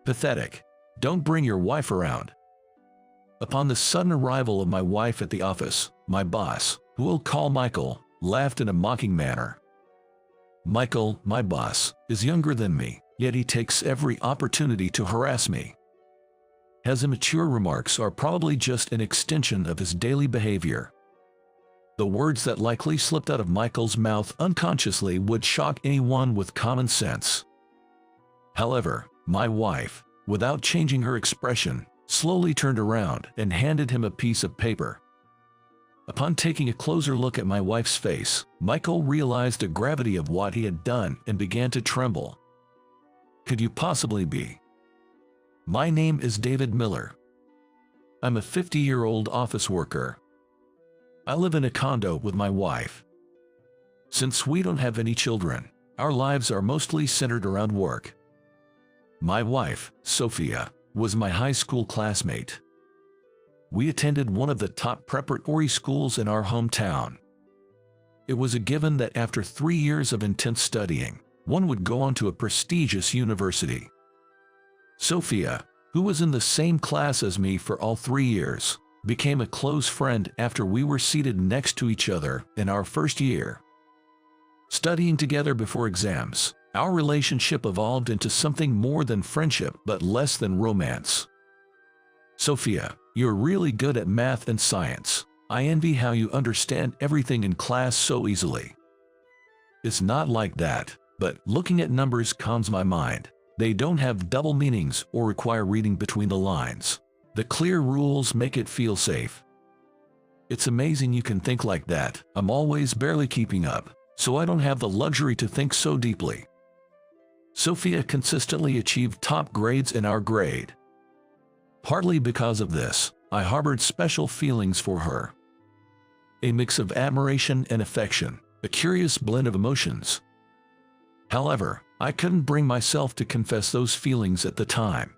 Pathetic. Don't bring your wife around. Upon the sudden arrival of my wife at the office, my boss, who we'll call Michael, laughed in a mocking manner. Michael, my boss, is younger than me, yet he takes every opportunity to harass me. His immature remarks are probably just an extension of his daily behavior. The words that likely slipped out of Michael's mouth unconsciously would shock anyone with common sense. However, my wife, without changing her expression, slowly turned around and handed him a piece of paper. Upon taking a closer look at my wife's face, Michael realized the gravity of what he had done and began to tremble. Could you possibly be? My name is David Miller. I'm a 50-year-old office worker. I live in a condo with my wife. Since we don't have any children, our lives are mostly centered around work. My wife, Sophia, was my high school classmate. We attended one of the top preparatory schools in our hometown. It was a given that after 3 years of intense studying, one would go on to a prestigious university. Sophia, who was in the same class as me for all 3 years, became a close friend after we were seated next to each other in our first year. Studying together before exams, our relationship evolved into something more than friendship but less than romance. Sophia, you're really good at math and science. I envy how you understand everything in class so easily. It's not like that, but looking at numbers calms my mind. They don't have double meanings or require reading between the lines. The clear rules make it feel safe. It's amazing you can think like that. I'm always barely keeping up, so I don't have the luxury to think so deeply. Sophia consistently achieved top grades in our grade. Partly because of this, I harbored special feelings for her. A mix of admiration and affection, a curious blend of emotions. However, I couldn't bring myself to confess those feelings at the time.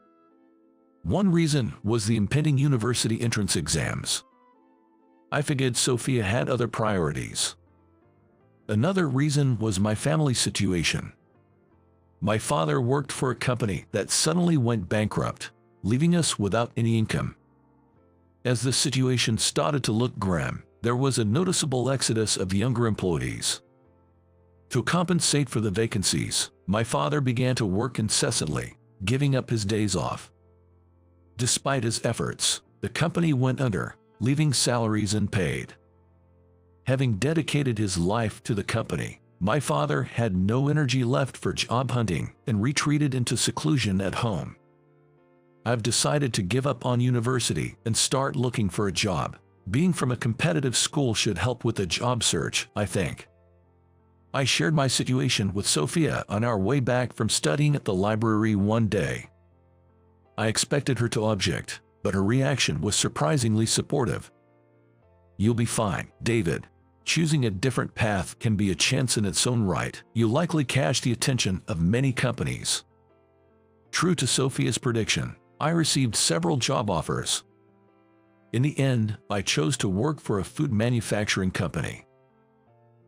One reason was the impending university entrance exams. I figured Sophia had other priorities. Another reason was my family situation. My father worked for a company that suddenly went bankrupt, leaving us without any income. As the situation started to look grim, there was a noticeable exodus of younger employees. To compensate for the vacancies, my father began to work incessantly, giving up his days off. Despite his efforts, the company went under, leaving salaries unpaid. Having dedicated his life to the company, my father had no energy left for job hunting and retreated into seclusion at home. I've decided to give up on university and start looking for a job. Being from a competitive school should help with the job search, I think. I shared my situation with Sophia on our way back from studying at the library one day. I expected her to object, but her reaction was surprisingly supportive. You'll be fine, David. Choosing a different path can be a chance in its own right. You'll likely catch the attention of many companies. True to Sophia's prediction, I received several job offers. In the end, I chose to work for a food manufacturing company.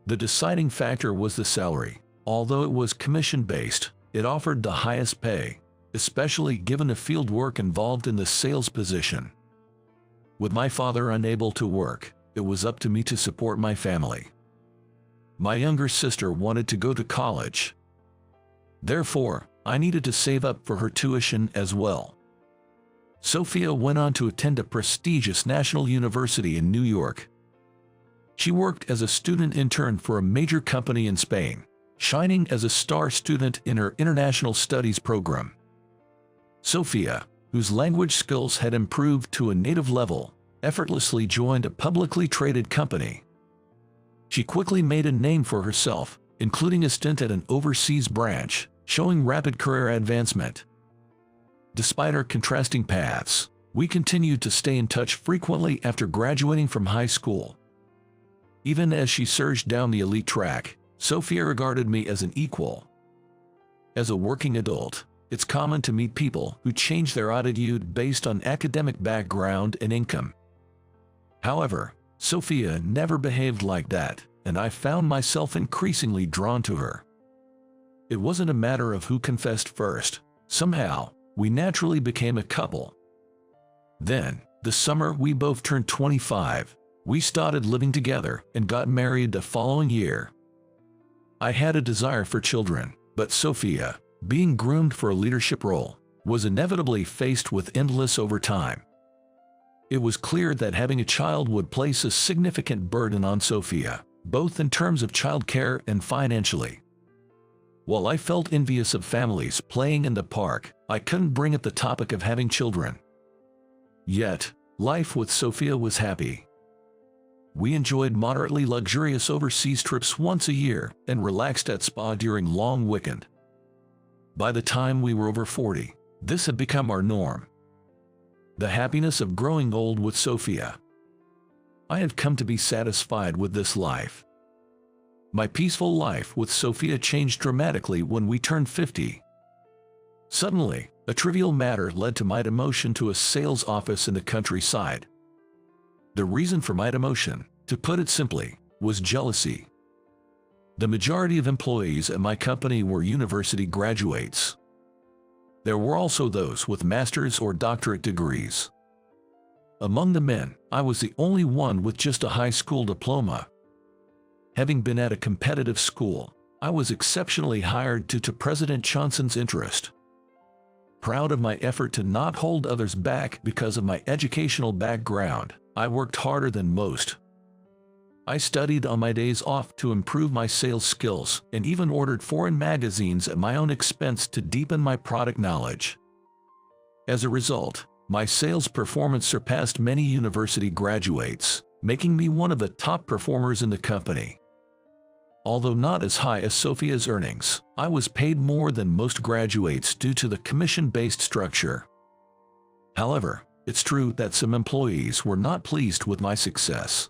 The deciding factor was the salary. Although it was commission-based, it offered the highest pay, especially given the field work involved in the sales position. With my father unable to work, it was up to me to support my family. My younger sister wanted to go to college. Therefore, I needed to save up for her tuition as well. Sophia went on to attend a prestigious national university in New York. She worked as a student intern for a major company in Spain, shining as a star student in her international studies program. Sophia, whose language skills had improved to a native level, effortlessly joined a publicly traded company. She quickly made a name for herself, including a stint at an overseas branch, showing rapid career advancement. Despite our contrasting paths, we continued to stay in touch frequently after graduating from high school. Even as she surged down the elite track, Sophia regarded me as an equal. As a working adult, it's common to meet people who change their attitude based on academic background and income. However, Sophia never behaved like that, and I found myself increasingly drawn to her. It wasn't a matter of who confessed first. Somehow, we naturally became a couple. Then, the summer we both turned 25, we started living together and got married the following year. I had a desire for children, but Sophia, being groomed for a leadership role, was inevitably faced with endless overtime. It was clear that having a child would place a significant burden on Sophia, both in terms of childcare and financially. While I felt envious of families playing in the park, I couldn't bring up the topic of having children. Yet, life with Sophia was happy. We enjoyed moderately luxurious overseas trips once a year and relaxed at spa during long weekend. By the time we were over 40, this had become our norm. The happiness of growing old with Sophia. I had come to be satisfied with this life. My peaceful life with Sophia changed dramatically when we turned 50. Suddenly, a trivial matter led to my demotion to a sales office in the countryside. The reason for my demotion, to put it simply, was jealousy. The majority of employees at my company were university graduates. There were also those with master's or doctorate degrees. Among the men, I was the only one with just a high school diploma. Having been at a competitive school, I was exceptionally hired due to President Johnson's interest. Proud of my effort to not hold others back because of my educational background, I worked harder than most. I studied on my days off to improve my sales skills and even ordered foreign magazines at my own expense to deepen my product knowledge. As a result, my sales performance surpassed many university graduates, making me one of the top performers in the company. Although not as high as Sophia's earnings, I was paid more than most graduates due to the commission-based structure. However, it's true that some employees were not pleased with my success.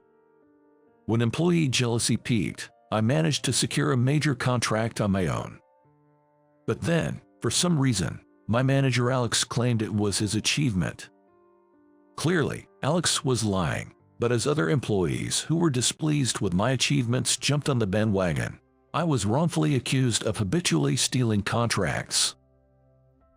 When employee jealousy peaked, I managed to secure a major contract on my own. But then, for some reason, my manager Alex claimed it was his achievement. Clearly, Alex was lying, but as other employees who were displeased with my achievements jumped on the bandwagon, I was wrongfully accused of habitually stealing contracts.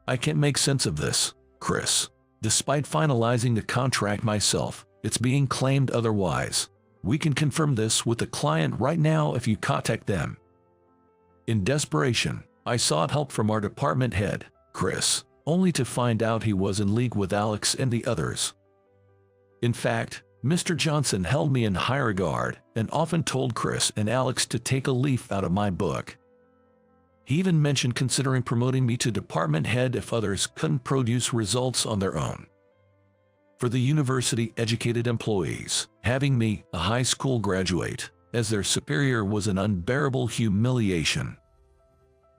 I can't make sense of this, Chris. Despite finalizing the contract myself, it's being claimed otherwise. We can confirm this with the client right now if you contact them. In desperation, I sought help from our department head, Chris, only to find out he was in league with Alex and the others. In fact, Mr. Johnson held me in high regard and often told Chris and Alex to take a leaf out of my book. He even mentioned considering promoting me to department head if others couldn't produce results on their own. For the university-educated employees, having me, a high school graduate, as their superior was an unbearable humiliation.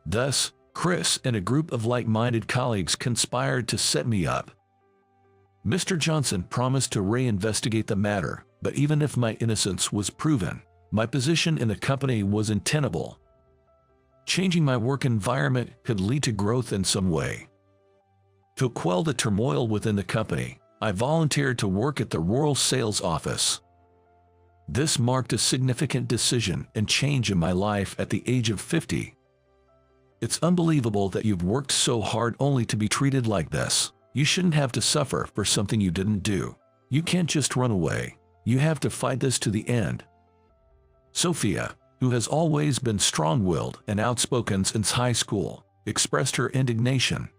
Thus, Chris and a group of like-minded colleagues conspired to set me up. Mr. Johnson promised to reinvestigate the matter, but even if my innocence was proven, my position in the company was untenable. Changing my work environment could lead to growth in some way. To quell the turmoil within the company, I volunteered to work at the rural sales office. This marked a significant decision and change in my life at the age of 50. It's unbelievable that you've worked so hard only to be treated like this. You shouldn't have to suffer for something you didn't do. You can't just run away. You have to fight this to the end. Sophia, who has always been strong-willed and outspoken since high school, expressed her indignation.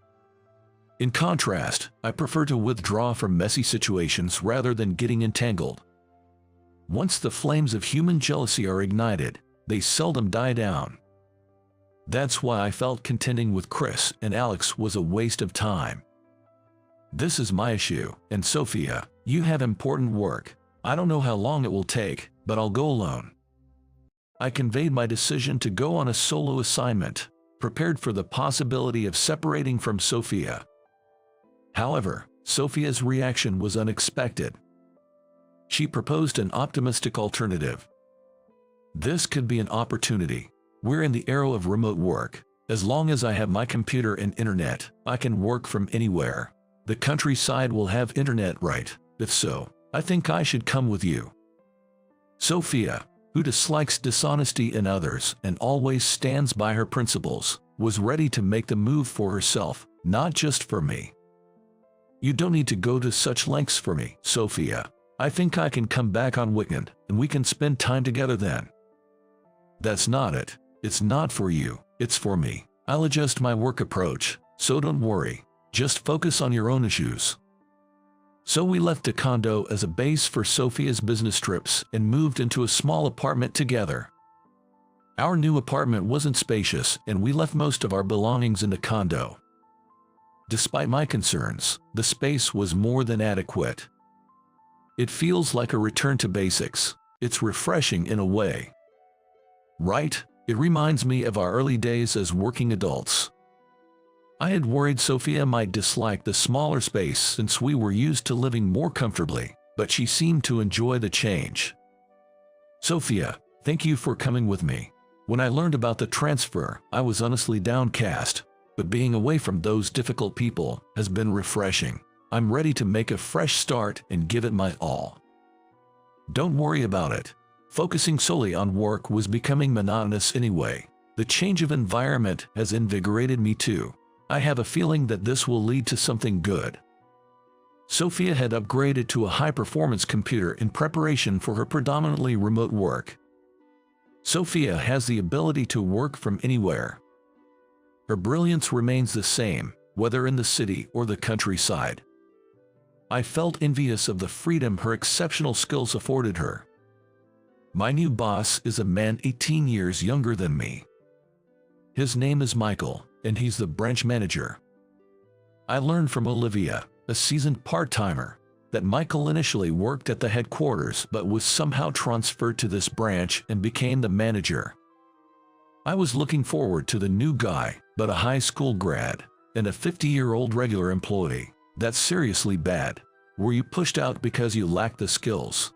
In contrast, I prefer to withdraw from messy situations rather than getting entangled. Once the flames of human jealousy are ignited, they seldom die down. That's why I felt contending with Chris and Alex was a waste of time. This is my issue, and Sophia, you have important work. I don't know how long it will take, but I'll go alone. I conveyed my decision to go on a solo assignment, prepared for the possibility of separating from Sophia. However, Sophia's reaction was unexpected. She proposed an optimistic alternative. This could be an opportunity. We're in the era of remote work. As long as I have my computer and internet, I can work from anywhere. The countryside will have internet, right? If so, I think I should come with you. Sophia, who dislikes dishonesty in others and always stands by her principles, was ready to make the move for herself, not just for me. You don't need to go to such lengths for me, Sophia. I think I can come back on weekend, and we can spend time together then. That's not it. It's not for you, it's for me. I'll adjust my work approach, so don't worry. Just focus on your own issues. So we left the condo as a base for Sophia's business trips and moved into a small apartment together. Our new apartment wasn't spacious, and we left most of our belongings in the condo. Despite my concerns, the space was more than adequate. It feels like a return to basics. It's refreshing in a way. Right? It reminds me of our early days as working adults. I had worried Sophia might dislike the smaller space since we were used to living more comfortably, but she seemed to enjoy the change. Sophia, thank you for coming with me. When I learned about the transfer, I was honestly downcast, but being away from those difficult people has been refreshing. I'm ready to make a fresh start and give it my all. Don't worry about it. Focusing solely on work was becoming monotonous anyway. The change of environment has invigorated me too. I have a feeling that this will lead to something good. Sophia had upgraded to a high-performance computer in preparation for her predominantly remote work. Sophia has the ability to work from anywhere. Her brilliance remains the same, whether in the city or the countryside. I felt envious of the freedom her exceptional skills afforded her. My new boss is a man 18 years younger than me. His name is Michael, and he's the branch manager. I learned from Olivia, a seasoned part-timer, that Michael initially worked at the headquarters but was somehow transferred to this branch and became the manager. I was looking forward to the new guy, but a high school grad and a 50-year-old regular employee. That's seriously bad. Were you pushed out because you lacked the skills?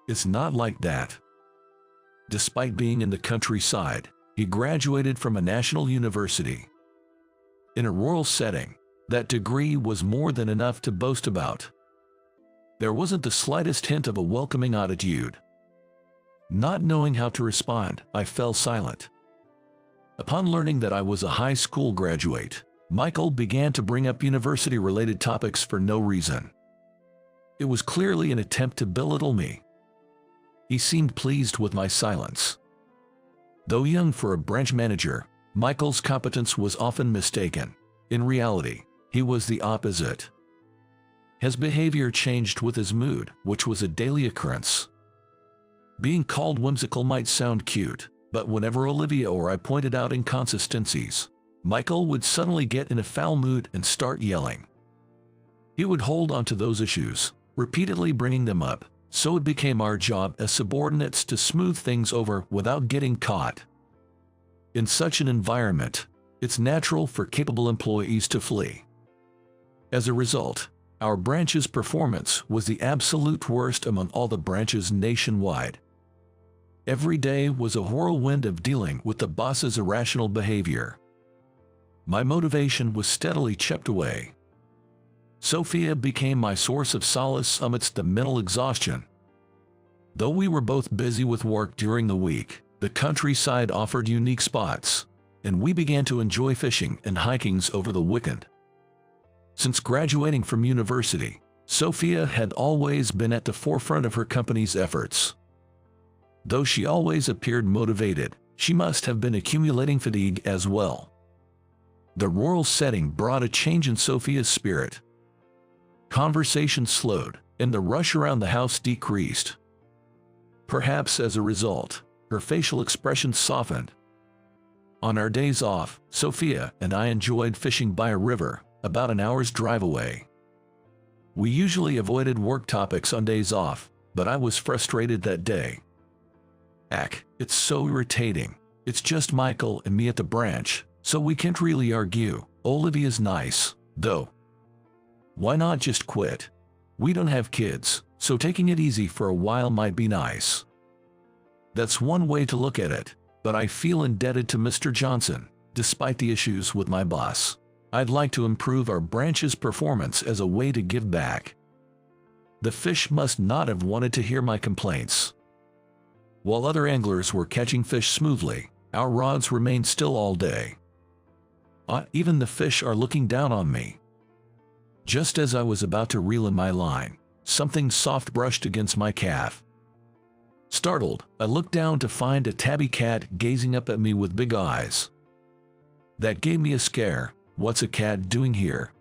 It's not like that. Despite being in the countryside, he graduated from a national university. In a rural setting, that degree was more than enough to boast about. There wasn't the slightest hint of a welcoming attitude. Not knowing how to respond, I fell silent. Upon learning that I was a high school graduate, Michael began to bring up university-related topics for no reason. It was clearly an attempt to belittle me. He seemed pleased with my silence. Though young for a branch manager, Michael's competence was often mistaken. In reality, he was the opposite. His behavior changed with his mood, which was a daily occurrence. Being called whimsical might sound cute, but whenever Olivia or I pointed out inconsistencies, Michael would suddenly get in a foul mood and start yelling. He would hold on to those issues, repeatedly bringing them up, so it became our job as subordinates to smooth things over without getting caught. In such an environment, it's natural for capable employees to flee. As a result, our branch's performance was the absolute worst among all the branches nationwide. Every day was a whirlwind of dealing with the boss's irrational behavior. My motivation was steadily chipped away. Sophia became my source of solace amidst the mental exhaustion. Though we were both busy with work during the week, the countryside offered unique spots, and we began to enjoy fishing and hikings over the weekend. Since graduating from university, Sophia had always been at the forefront of her company's efforts. Though she always appeared motivated, she must have been accumulating fatigue as well. The rural setting brought a change in Sophia's spirit. Conversation slowed, and the rush around the house decreased. Perhaps as a result, her facial expression softened. On our days off, Sophia and I enjoyed fishing by a river, about an hour's drive away. We usually avoided work topics on days off, but I was frustrated that day. It's so irritating. It's just Michael and me at the branch, so we can't really argue. Olivia's nice, though. Why not just quit? We don't have kids, so taking it easy for a while might be nice. That's one way to look at it, but I feel indebted to Mr. Johnson, despite the issues with my boss. I'd like to improve our branch's performance as a way to give back. The fish must not have wanted to hear my complaints. While other anglers were catching fish smoothly, our rods remained still all day. Even the fish are looking down on me. Just as I was about to reel in my line, something soft brushed against my calf. Startled, I looked down to find a tabby cat gazing up at me with big eyes. That gave me a scare. What's a cat doing here?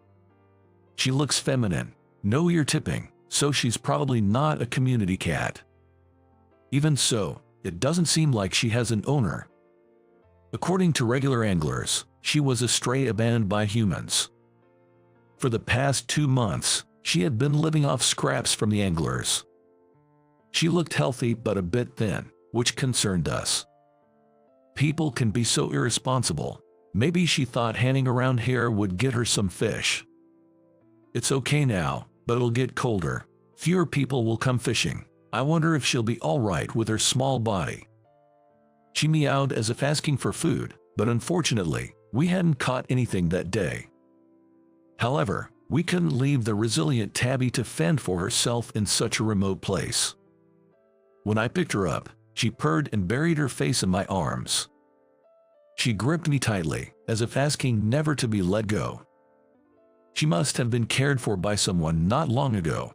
She looks feminine, no ear tipping, so she's probably not a community cat. Even so, it doesn't seem like she has an owner. According to regular anglers, she was a stray abandoned by humans. For the past 2 months, she had been living off scraps from the anglers. She looked healthy but a bit thin, which concerned us. People can be so irresponsible. Maybe she thought hanging around here would get her some fish. It's okay now, but it'll get colder. Fewer people will come fishing. I wonder if she'll be alright with her small body. She meowed as if asking for food, but unfortunately, we hadn't caught anything that day. However, we couldn't leave the resilient tabby to fend for herself in such a remote place. When I picked her up, she purred and buried her face in my arms. She gripped me tightly, as if asking never to be let go. She must have been cared for by someone not long ago.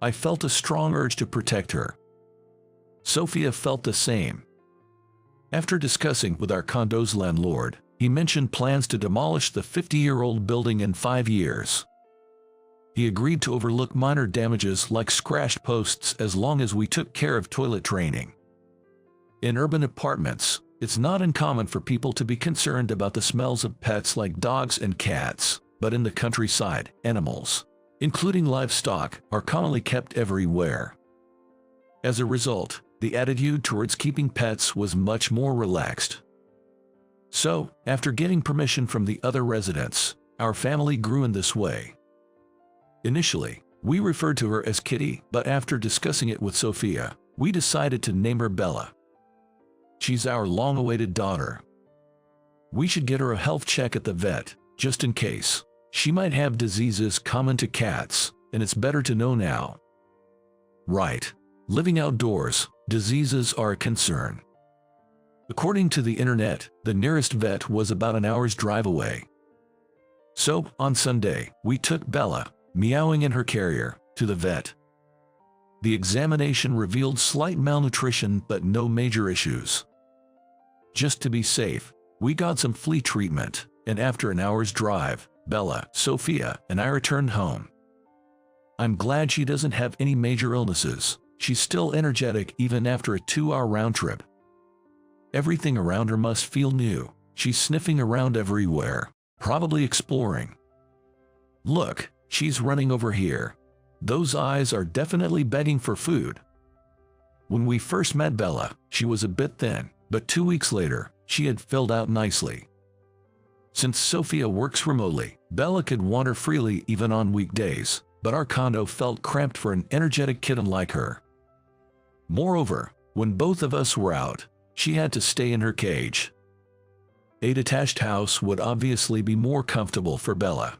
I felt a strong urge to protect her. Sophia felt the same. After discussing with our condo's landlord, he mentioned plans to demolish the 50-year-old building in 5 years. He agreed to overlook minor damages like scratched posts as long as we took care of toilet draining. In urban apartments, it's not uncommon for people to be concerned about the smells of pets like dogs and cats, but in the countryside, animals, including livestock, are commonly kept everywhere. As a result, the attitude towards keeping pets was much more relaxed. So, after getting permission from the other residents, our family grew in this way. Initially, we referred to her as Kitty, but after discussing it with Sophia, we decided to name her Bella. She's our long-awaited daughter. We should get her a health check at the vet, just in case. She might have diseases common to cats, and it's better to know now. Right. Living outdoors, diseases are a concern. According to the internet, the nearest vet was about an hour's drive away. So, on Sunday, we took Bella, meowing in her carrier, to the vet. The examination revealed slight malnutrition but no major issues. Just to be safe, we got some flea treatment, and after an hour's drive, Bella, Sophia, and I returned home. I'm glad she doesn't have any major illnesses. She's still energetic even after a 2-hour round trip. Everything around her must feel new. She's sniffing around everywhere, probably exploring. Look, she's running over here. Those eyes are definitely begging for food. When we first met Bella, she was a bit thin, but 2 weeks later, she had filled out nicely. Since Sophia works remotely, Bella could wander freely even on weekdays, but our condo felt cramped for an energetic kitten like her. Moreover, when both of us were out, she had to stay in her cage. A detached house would obviously be more comfortable for Bella.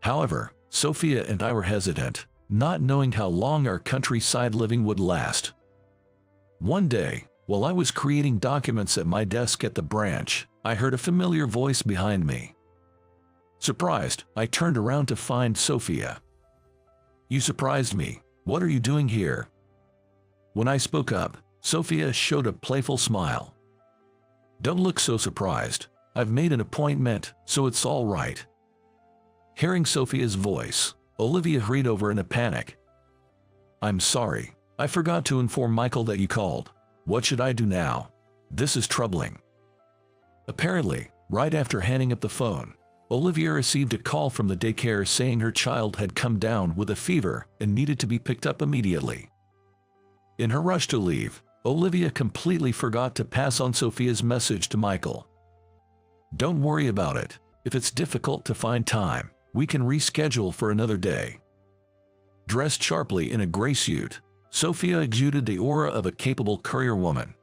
However, Sophia and I were hesitant, not knowing how long our countryside living would last. One day, while I was creating documents at my desk at the branch, I heard a familiar voice behind me. Surprised, I turned around to find Sophia. "You surprised me. What are you doing here?" When I spoke up, Sophia showed a playful smile. "Don't look so surprised. I've made an appointment, so it's all right." Hearing Sophia's voice, Olivia hurried over in a panic. "I'm sorry. I forgot to inform Michael that you called. What should I do now? This is troubling." Apparently, right after hanging up the phone, Olivia received a call from the daycare saying her child had come down with a fever and needed to be picked up immediately. In her rush to leave, Olivia completely forgot to pass on Sophia's message to Michael. "Don't worry about it. If it's difficult to find time, we can reschedule for another day." Dressed sharply in a gray suit, Sophia exuded the aura of a capable courier woman.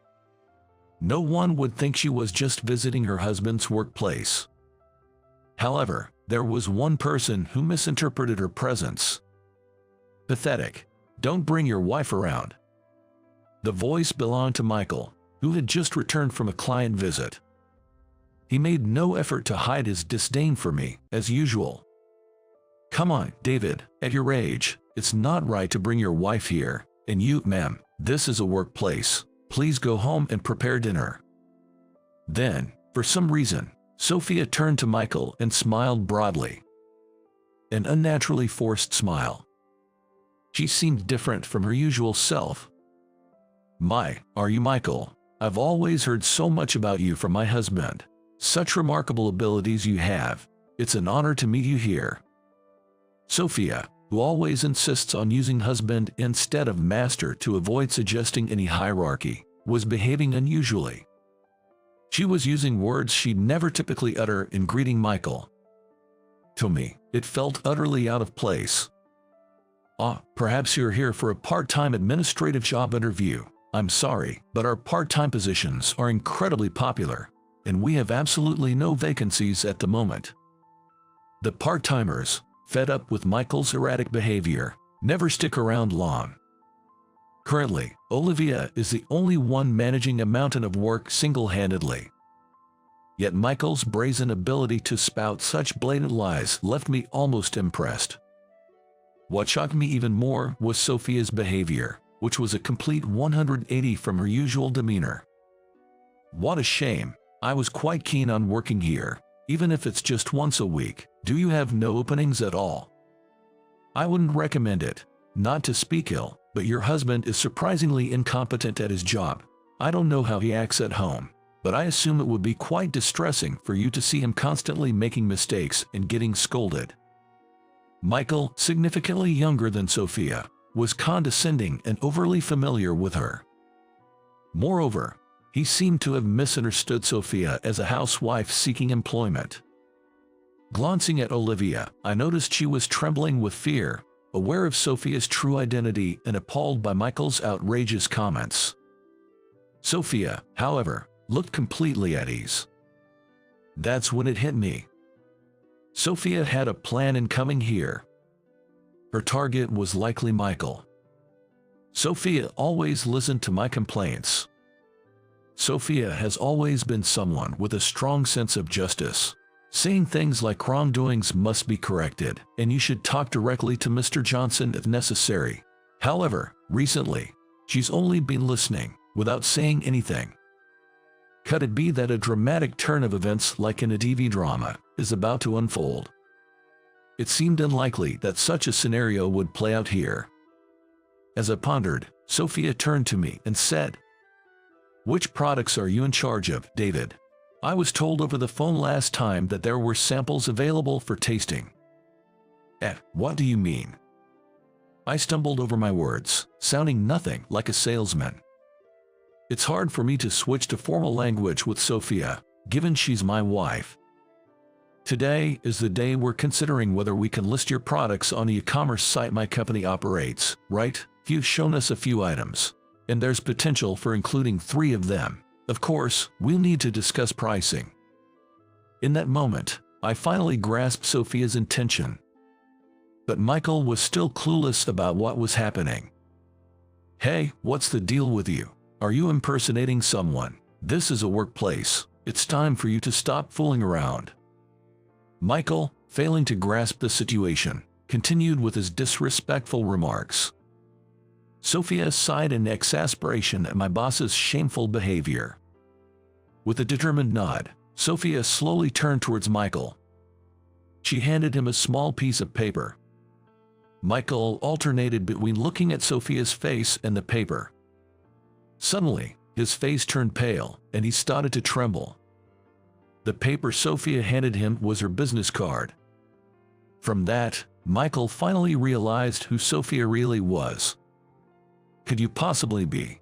No one would think she was just visiting her husband's workplace. However, there was one person who misinterpreted her presence. "Pathetic. Don't bring your wife around." The voice belonged to Michael, who had just returned from a client visit. He made no effort to hide his disdain for me, as usual. "Come on, David, at your age, it's not right to bring your wife here, and you, ma'am, this is a workplace. Please go home and prepare dinner." Then, for some reason, Sophia turned to Michael and smiled broadly. An unnaturally forced smile. She seemed different from her usual self. "Are you Michael? I've always heard so much about you from my husband. Such remarkable abilities you have. It's an honor to meet you here." Sophia, who always insists on using husband instead of master to avoid suggesting any hierarchy, was behaving unusually. She was using words she'd never typically utter in greeting Michael. To me, it felt utterly out of place. Perhaps you're here for a part-time administrative job interview. I'm sorry, but our part-time positions are incredibly popular, and we have absolutely no vacancies at the moment." The part-timers, fed up with Michael's erratic behavior, never stick around long. Currently, Olivia is the only one managing a mountain of work single-handedly. Yet Michael's brazen ability to spout such blatant lies left me almost impressed. What shocked me even more was Sophia's behavior, which was a complete 180 from her usual demeanor. "What a shame. I was quite keen on working here, even if it's just once a week. Do you have no openings at all?" "I wouldn't recommend it. Not to speak ill, but your husband is surprisingly incompetent at his job. I don't know how he acts at home, but I assume it would be quite distressing for you to see him constantly making mistakes and getting scolded." Michael, significantly younger than Sophia, was condescending and overly familiar with her. Moreover, he seemed to have misunderstood Sophia as a housewife seeking employment. Glancing at Olivia, I noticed she was trembling with fear, aware of Sophia's true identity and appalled by Michael's outrageous comments. Sophia, however, looked completely at ease. That's when it hit me. Sophia had a plan in coming here. Her target was likely Michael. Sophia always listened to my complaints. Sophia has always been someone with a strong sense of justice, saying things like wrongdoings must be corrected and you should talk directly to Mr. Johnson if necessary. However, recently, she's only been listening, without saying anything. Could it be that a dramatic turn of events like in a TV drama is about to unfold? It seemed unlikely that such a scenario would play out here. As I pondered, Sophia turned to me and said, "Which products are you in charge of, David? I was told over the phone last time that there were samples available for tasting." What do you mean?" I stumbled over my words, sounding nothing like a salesman. It's hard for me to switch to formal language with Sophia, given she's my wife. "Today is the day we're considering whether we can list your products on the e-commerce site my company operates, right? You've shown us a few items, and there's potential for including 3 of them. Of course, we'll need to discuss pricing." In that moment, I finally grasped Sophia's intention. But Michael was still clueless about what was happening. "Hey, what's the deal with you? Are you impersonating someone? This is a workplace. It's time for you to stop fooling around." Michael, failing to grasp the situation, continued with his disrespectful remarks. Sophia sighed in exasperation at my boss's shameful behavior. With a determined nod, Sophia slowly turned towards Michael. She handed him a small piece of paper. Michael alternated between looking at Sophia's face and the paper. Suddenly, his face turned pale, and he started to tremble. The paper Sophia handed him was her business card. From that, Michael finally realized who Sophia really was. "Could you possibly be?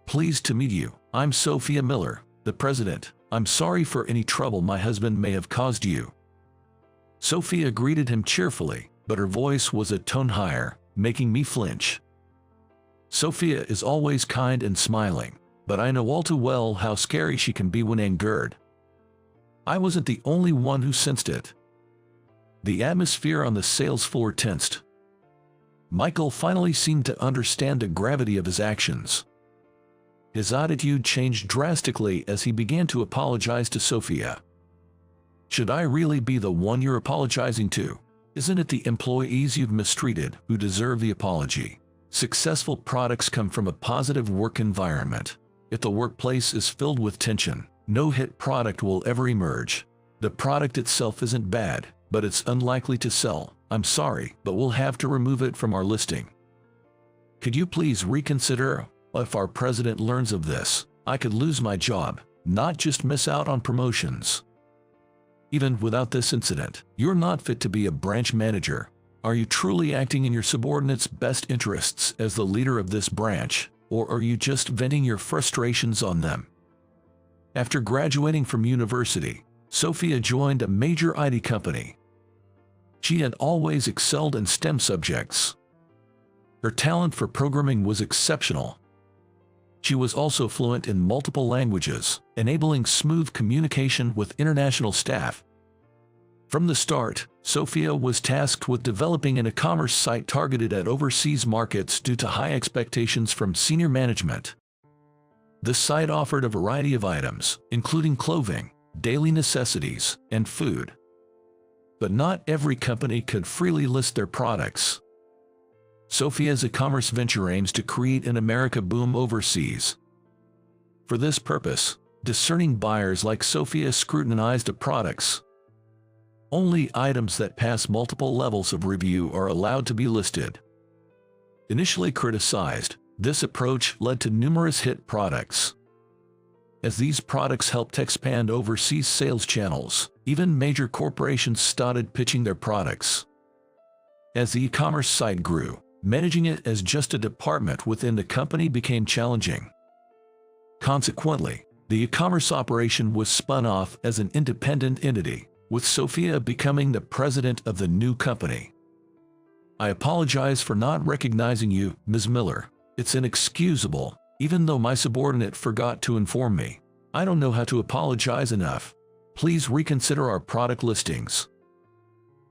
Pleased to meet you. I'm Sophia Miller, the president. I'm sorry for any trouble my husband may have caused you." Sophia greeted him cheerfully, but her voice was a tone higher, making me flinch. Sophia is always kind and smiling, but I know all too well how scary she can be when angered. I wasn't the only one who sensed it. The atmosphere on the sales floor tensed. Michael finally seemed to understand the gravity of his actions. His attitude changed drastically as he began to apologize to Sophia. Should I really be the one you're apologizing to? Isn't it the employees you've mistreated who deserve the apology? Successful products come from a positive work environment. If the workplace is filled with tension, no hit product will ever emerge. The product itself isn't bad, but it's unlikely to sell. I'm sorry, but we'll have to remove it from our listing. Could you please reconsider? If our president learns of this, I could lose my job, not just miss out on promotions. Even without this incident, you're not fit to be a branch manager. Are you truly acting in your subordinates' best interests as the leader of this branch, or are you just venting your frustrations on them? After graduating from university, Sophia joined a major IT company. She had always excelled in STEM subjects. Her talent for programming was exceptional. She was also fluent in multiple languages, enabling smooth communication with international staff. From the start, Sophia was tasked with developing an e-commerce site targeted at overseas markets due to high expectations from senior management. The site offered a variety of items, including clothing, daily necessities, and food. But not every company could freely list their products. Sophia's e-commerce venture aims to create an America boom overseas. For this purpose, discerning buyers like Sophia scrutinized the products. Only items that pass multiple levels of review are allowed to be listed. Initially criticized, this approach led to numerous hit products. As these products helped expand overseas sales channels, even major corporations started pitching their products. As the e-commerce site grew, managing it as just a department within the company became challenging. Consequently, the e-commerce operation was spun off as an independent entity, with Sophia becoming the president of the new company. I apologize for not recognizing you, Ms. Miller. It's inexcusable, even though my subordinate forgot to inform me. I don't know how to apologize enough. Please reconsider our product listings.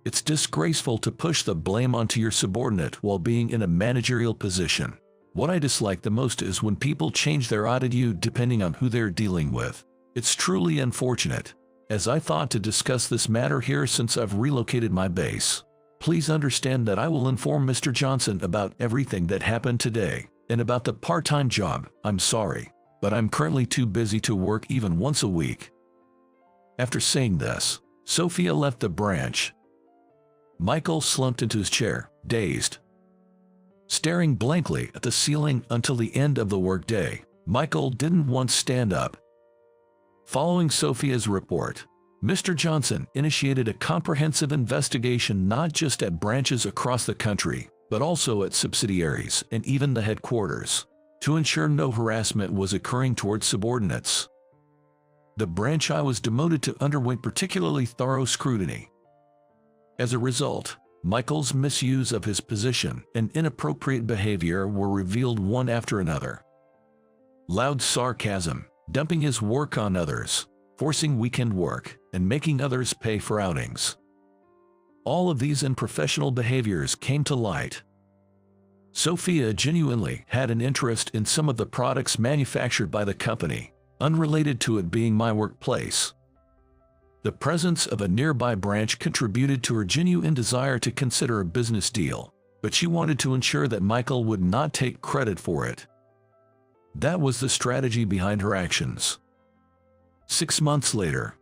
It's disgraceful to push the blame onto your subordinate while being in a managerial position. What I dislike the most is when people change their attitude depending on who they're dealing with. It's truly unfortunate, as I thought to discuss this matter here since I've relocated my base. Please understand that I will inform Mr. Johnson about everything that happened today, and about the part-time job. I'm sorry, but I'm currently too busy to work even once a week. After saying this, Sophia left the branch. Michael slumped into his chair, dazed. Staring blankly at the ceiling until the end of the workday, Michael didn't once stand up. Following Sophia's report, Mr. Johnson initiated a comprehensive investigation not just at branches across the country, but also at subsidiaries and even the headquarters, to ensure no harassment was occurring towards subordinates. The branch I was demoted to underwent particularly thorough scrutiny. As a result, Michael's misuse of his position and inappropriate behavior were revealed one after another. Loud sarcasm, dumping his work on others, forcing weekend work, and making others pay for outings. All of these unprofessional behaviors came to light. Sophia genuinely had an interest in some of the products manufactured by the company, unrelated to it being my workplace. The presence of a nearby branch contributed to her genuine desire to consider a business deal, but she wanted to ensure that Michael would not take credit for it. That was the strategy behind her actions. 6 months later,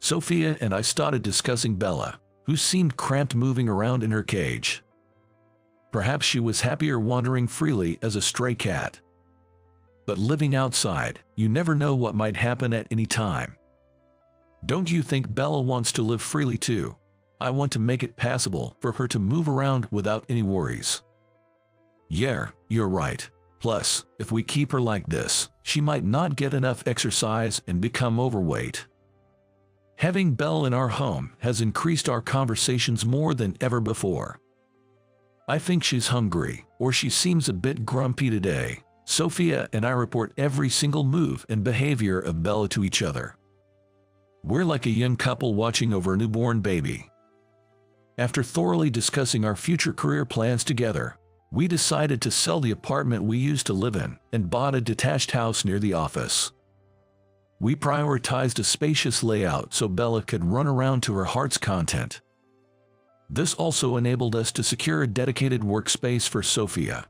Sophia and I started discussing Bella, who seemed cramped moving around in her cage. Perhaps she was happier wandering freely as a stray cat. But living outside, you never know what might happen at any time. Don't you think Bella wants to live freely too? I want to make it passable for her to move around without any worries. Yeah, you're right. Plus, if we keep her like this, she might not get enough exercise and become overweight. Having Belle in our home has increased our conversations more than ever before. I think she's hungry, or she seems a bit grumpy today. Sophia and I report every single move and behavior of Bella to each other. We're like a young couple watching over a newborn baby. After thoroughly discussing our future career plans together, We decided to sell the apartment we used to live in and bought a detached house near the office. We prioritized a spacious layout so Bella could run around to her heart's content. This also enabled us to secure a dedicated workspace for Sophia.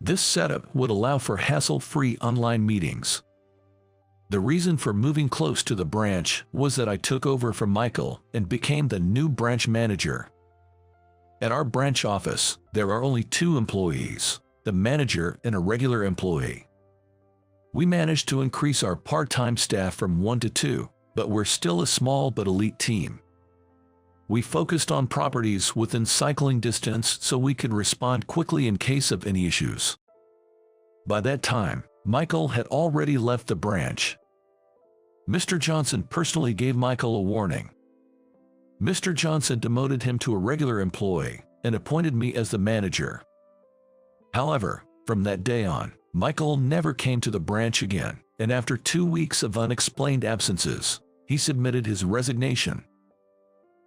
This setup would allow for hassle-free online meetings. The reason for moving close to the branch was that I took over from Michael and became the new branch manager. At our branch office, there are only 2 employees, the manager and a regular employee. We managed to increase our part-time staff from 1 to 2, but we're still a small but elite team. We focused on properties within cycling distance so we could respond quickly in case of any issues. By that time, Michael had already left the branch. Mr. Johnson personally gave Michael a warning. Mr. Johnson demoted him to a regular employee and appointed me as the manager. However, from that day on, Michael never came to the branch again, and after 2 weeks of unexplained absences, he submitted his resignation.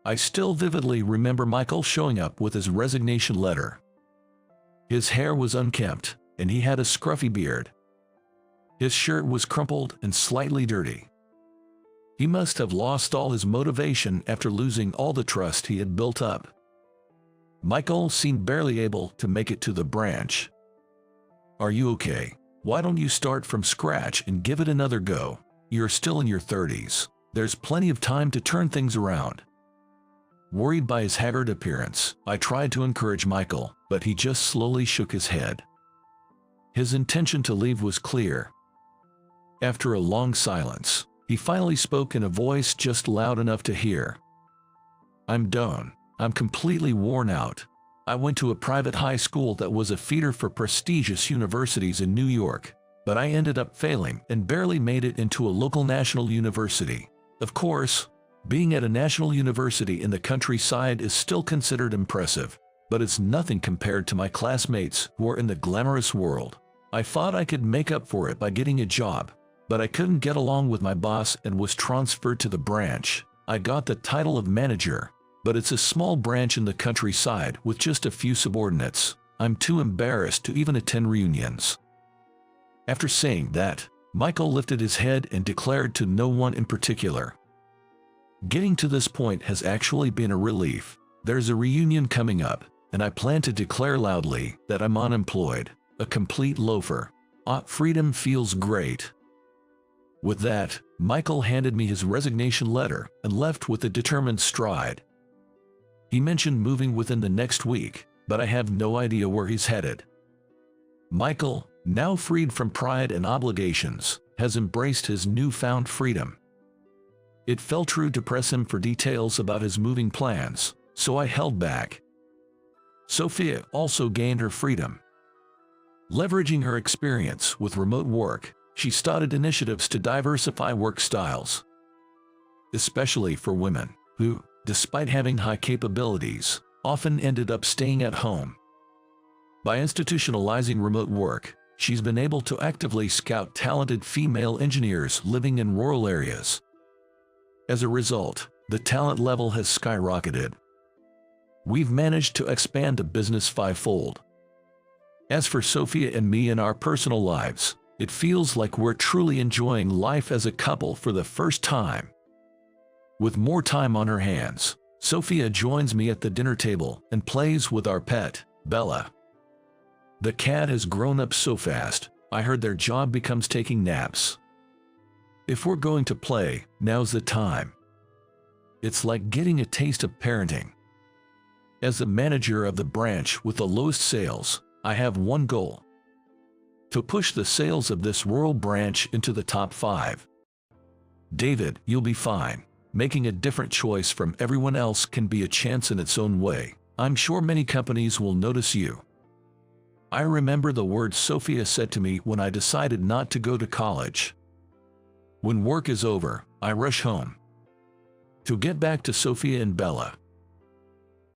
I still vividly remember Michael showing up with his resignation letter. His hair was unkempt, and he had a scruffy beard. His shirt was crumpled and slightly dirty. He must have lost all his motivation after losing all the trust he had built up. Michael seemed barely able to make it to the branch. "Are you okay? Why don't you start from scratch and give it another go? You're still in your 30s. There's plenty of time to turn things around." Worried by his haggard appearance, I tried to encourage Michael, but he just slowly shook his head. His intention to leave was clear. After a long silence, he finally spoke in a voice just loud enough to hear. "I'm done. I'm completely worn out. I went to a private high school that was a feeder for prestigious universities in New York, but I ended up failing and barely made it into a local national university. Of course, being at a national university in the countryside is still considered impressive, but it's nothing compared to my classmates who are in the glamorous world. I thought I could make up for it by getting a job, but I couldn't get along with my boss and was transferred to the branch. I got the title of manager, but it's a small branch in the countryside with just a few subordinates. I'm too embarrassed to even attend reunions." After saying that, Michael lifted his head and declared to no one in particular, "Getting to this point has actually been a relief. There's a reunion coming up, and I plan to declare loudly that I'm unemployed, a complete loafer. Freedom feels great." With that, Michael handed me his resignation letter and left with a determined stride. He mentioned moving within the next week, but I have no idea where he's headed. Michael, now freed from pride and obligations, has embraced his newfound freedom. It fell true to press him for details about his moving plans, so I held back. Sophia also gained her freedom. Leveraging her experience with remote work, she started initiatives to diversify work styles, especially for women, who, despite having high capabilities, often ended up staying at home. By institutionalizing remote work, she's been able to actively scout talented female engineers living in rural areas. As a result, the talent level has skyrocketed. We've managed to expand the business fivefold. As for Sophia and me in our personal lives, it feels like we're truly enjoying life as a couple for the first time. With more time on her hands, Sophia joins me at the dinner table and plays with our pet, Bella. The cat has grown up so fast, I heard their job becomes taking naps. If we're going to play, now's the time. It's like getting a taste of parenting. As the manager of the branch with the lowest sales, I have one goal: to push the sales of this rural branch into the top 5. David, you'll be fine. Making a different choice from everyone else can be a chance in its own way. I'm sure many companies will notice you. I remember the words Sophia said to me when I decided not to go to college. When work is over, I rush home to get back to Sophia and Bella.